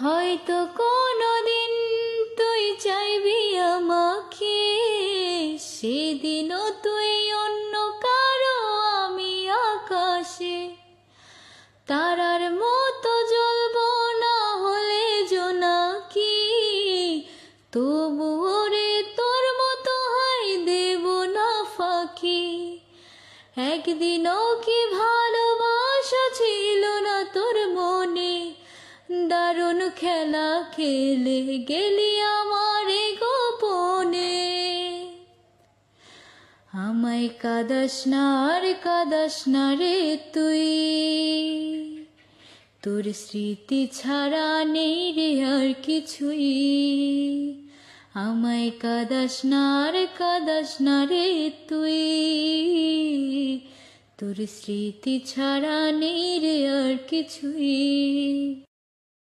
হয়তো কোনোদিন তুই চাইবি আমাকে, সেদিনও তুই অন্য কারো, আমি আকাশে। তারার মতো জ্বলবো না হলে জোনাকি, তবুও রে তোর মতো হাই দেব না ফাঁকি। একদিনও কি ভালোবাসা ছিল না তোর মনে? দারুণ খেলা খেলে গেলি আমারে গোপনে। আমায় কাঁদাস না আর কাঁদাস না রে তুই, তোর স্মৃতি ছাড়া নেই রে আর কিছুই। আমায় কাঁদাস না আর কাঁদাস না রে তুই, তোর স্মৃতি ছাড়া নেই রে আর কিছুই।